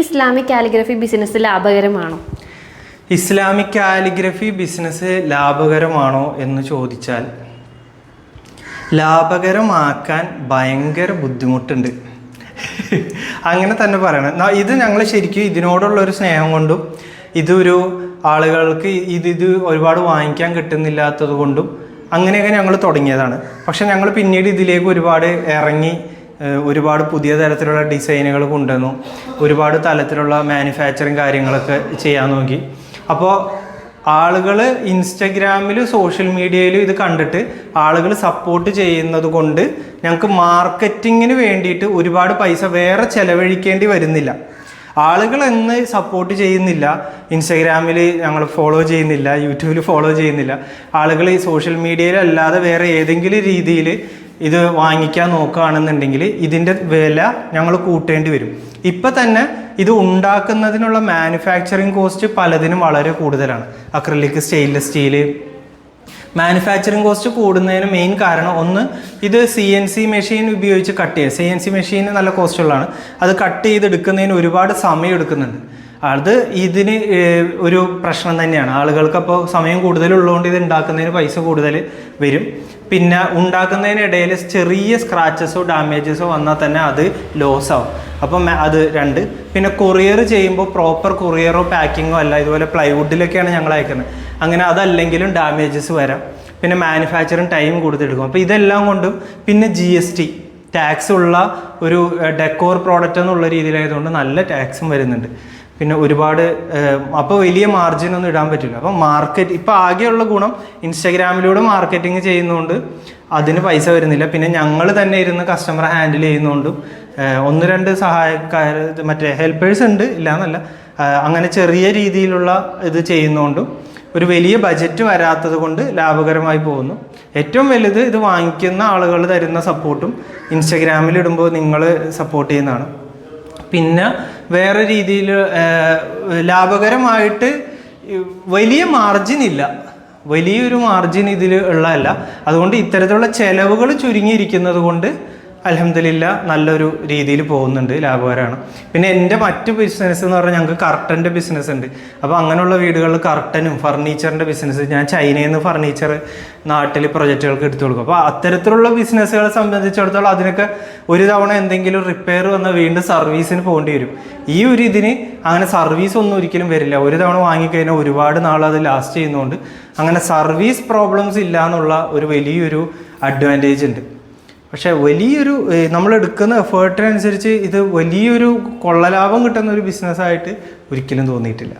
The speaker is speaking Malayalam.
ഇസ്ലാമിക് കാലിഗ്രഫി ബിസിനസ് ലാഭകരമാണോ? ഇസ്ലാമിക് കാലിഗ്രഫി ബിസിനസ് ലാഭകരമാണോ എന്ന് ചോദിച്ചാൽ ലാഭകരമാക്കാൻ ഭയങ്കര ബുദ്ധിമുട്ടുണ്ട്. അങ്ങനെ തന്നെ പറയണം. ഇത് ഞങ്ങൾ ശരിക്കും ഇതിനോടുള്ളൊരു സ്നേഹം കൊണ്ടും ഇതൊരു ആളുകൾക്ക് ഇത് ഒരുപാട് വാങ്ങിക്കാൻ കിട്ടുന്നില്ലാത്തത് കൊണ്ടും അങ്ങനെയൊക്കെ ഞങ്ങൾ തുടങ്ങിയതാണ്. പക്ഷെ ഞങ്ങൾ പിന്നീട് ഇതിലേക്ക് ഒരുപാട് ഇറങ്ങി ഒരുപാട് പുതിയ തരത്തിലുള്ള ഡിസൈനുകൾ കൊണ്ടുവന്നു, ഒരുപാട് തലത്തിലുള്ള മാനുഫാക്ചറിങ് കാര്യങ്ങളൊക്കെ ചെയ്യാൻ നോക്കി. അപ്പോൾ ആളുകൾ ഇൻസ്റ്റഗ്രാമിൽ സോഷ്യൽ മീഡിയയിൽ ഇത് കണ്ടിട്ട് ആളുകൾ സപ്പോർട്ട് ചെയ്യുന്നത് കൊണ്ട് ഞങ്ങൾക്ക് മാർക്കറ്റിങ്ങിന് വേണ്ടിയിട്ട് ഒരുപാട് പൈസ വേറെ ചിലവഴിക്കേണ്ടി വരുന്നില്ല. ആളുകൾ എന്ന് സപ്പോർട്ട് ചെയ്യുന്നില്ല, ഇൻസ്റ്റഗ്രാമിൽ ഞങ്ങൾ ഫോളോ ചെയ്യുന്നില്ല, യൂട്യൂബിൽ ഫോളോ ചെയ്യുന്നില്ല. ആളുകൾ ഈ സോഷ്യൽ മീഡിയയിൽ അല്ലാതെ വേറെ ഏതെങ്കിലും രീതിയിൽ ഇത് വാങ്ങിക്കാൻ നോക്കുകയാണെന്നുണ്ടെങ്കിൽ ഇതിൻ്റെ വില ഞങ്ങൾ കൂട്ടേണ്ടി വരും. ഇപ്പം തന്നെ ഇത് ഉണ്ടാക്കുന്നതിനുള്ള മാനുഫാക്ചറിങ് കോസ്റ്റ് പലതിനും വളരെ കൂടുതലാണ്. Acrylic, stainless steel manufacturing cost കൂടുന്നതിന് മെയിൻ കാരണം ഒന്ന്, ഇത് CNC മെഷീൻ ഉപയോഗിച്ച് കട്ട് ചെയ്യുക. CNC മെഷീൻ നല്ല കോസ്റ്റുള്ളതാണ്. അത് കട്ട് ചെയ്തെടുക്കുന്നതിന് ഒരുപാട് സമയം എടുക്കുന്നുണ്ട്. അത് ഇതിന് ഒരു പ്രശ്നം തന്നെയാണ്. ആളുകൾക്ക് അപ്പോൾ സമയം കൂടുതലുള്ളതുകൊണ്ട് ഇത് ഉണ്ടാക്കുന്നതിന് പൈസ കൂടുതൽ വരും. പിന്നെ ഉണ്ടാക്കുന്നതിനിടയിൽ ചെറിയ സ്ക്രാച്ചസോ ഡാമേജസോ വന്നാൽ തന്നെ അത് ലോസ് ആവും. അപ്പം അത് രണ്ട്. പിന്നെ കൊറിയർ ചെയ്യുമ്പോൾ പ്രോപ്പർ കൊറിയറോ പാക്കിങ്ങോ അല്ല, ഇതുപോലെ പ്ലൈവുഡിലൊക്കെയാണ് ഞങ്ങൾ അയക്കുന്നത്. അങ്ങനെ അതല്ലെങ്കിലും ഡാമേജസ് വരാം. പിന്നെ മാനുഫാക്ചറിങ് ടൈം കൂടുതലെടുക്കും. അപ്പോൾ ഇതെല്ലാം കൊണ്ടും പിന്നെ GST ടാക്സ് ഉള്ള ഒരു ഡെക്കോർ പ്രോഡക്റ്റ് എന്നുള്ള രീതിയിലായതുകൊണ്ട് നല്ല ടാക്സും വരുന്നുണ്ട്. പിന്നെ ഒരുപാട് അപ്പോൾ വലിയ മാർജിനൊന്നും ഇടാൻ പറ്റില്ല. അപ്പോൾ മാർക്കറ്റ് ഇപ്പോൾ ആകെയുള്ള ഗുണം ഇൻസ്റ്റഗ്രാമിലൂടെ മാർക്കറ്റിംഗ് ചെയ്യുന്നതുകൊണ്ട് അതിന് പൈസ വരുന്നില്ല. പിന്നെ ഞങ്ങൾ തന്നെ ഇരുന്ന് കസ്റ്റമറെ ഹാൻഡിൽ ചെയ്യുന്നതുകൊണ്ടും ഒന്ന് രണ്ട് സഹായക്കാർ മറ്റേ ഹെൽപ്പേഴ്സ് ഉണ്ട്, ഇല്ലയെന്നല്ല, അങ്ങനെ ചെറിയ രീതിയിലുള്ള ഇത് ചെയ്യുന്നതുകൊണ്ടും ഒരു വലിയ ബജറ്റ് വരാത്തത് കൊണ്ട് ലാഭകരമായി പോകുന്നു. ഏറ്റവും വലുത് ഇത് വാങ്ങിക്കുന്ന ആളുകൾ തരുന്ന സപ്പോർട്ടും ഇൻസ്റ്റഗ്രാമിലിടുമ്പോൾ നിങ്ങൾ സപ്പോർട്ട് ചെയ്യുന്നതാണ്. പിന്നെ വേറെ രീതിയിൽ ലാഭകരമായിട്ട് വലിയ മാർജിൻ ഇല്ല, വലിയൊരു മാർജിൻ ഇതിൽ ഉള്ളതല്ല. അതുകൊണ്ട് ഇത്തരത്തിലുള്ള ചിലവുകൾ ചുരുങ്ങിയിരിക്കുന്നത് കൊണ്ട് അൽഹംദുലില്ലാ നല്ലൊരു രീതിയിൽ പോകുന്നുണ്ട്, ലാഭകരമാണ്. പിന്നെ എൻ്റെ മറ്റു ബിസിനസ് എന്ന് പറഞ്ഞാൽ ഞങ്ങൾക്ക് കർട്ടൻ്റെ ബിസിനസ് ഉണ്ട്. അപ്പോൾ അങ്ങനെയുള്ള വീടുകളിൽ കർട്ടനും ഫർണിച്ചറിൻ്റെ ബിസിനസ്, ഞാൻ ചൈനയിൽ നിന്ന് ഫർണിച്ചർ നാട്ടിൽ പ്രൊജക്റ്റുകൾക്ക് എടുത്തു കൊടുക്കും. അപ്പോൾ അത്തരത്തിലുള്ള ബിസിനസ്സുകളെ സംബന്ധിച്ചിടത്തോളം അതിനൊക്കെ ഒരു തവണ എന്തെങ്കിലും റിപ്പയർ വന്നാൽ വീണ്ടും സർവീസിന് പോകേണ്ടി വരും. ഈ ഒരു ഇതിന് അങ്ങനെ സർവീസ് ഒന്നും ഒരിക്കലും വരില്ല. ഒരു തവണ വാങ്ങിക്കഴിഞ്ഞാൽ ഒരുപാട് നാൾ അത് ലാസ്റ്റ് ചെയ്യുന്നതുകൊണ്ട് അങ്ങനെ സർവീസ് പ്രോബ്ലംസ് ഇല്ല എന്നുള്ള ഒരു വലിയൊരു അഡ്വാൻറ്റേജ് ഉണ്ട്. പക്ഷേ വലിയൊരു നമ്മളെടുക്കുന്ന എഫേർട്ടിനനുസരിച്ച് ഇത് വലിയൊരു കൊള്ളലാഭം കിട്ടുന്ന ഒരു ബിസിനസ്സായിട്ട് ഒരിക്കലും തോന്നിയിട്ടില്ല.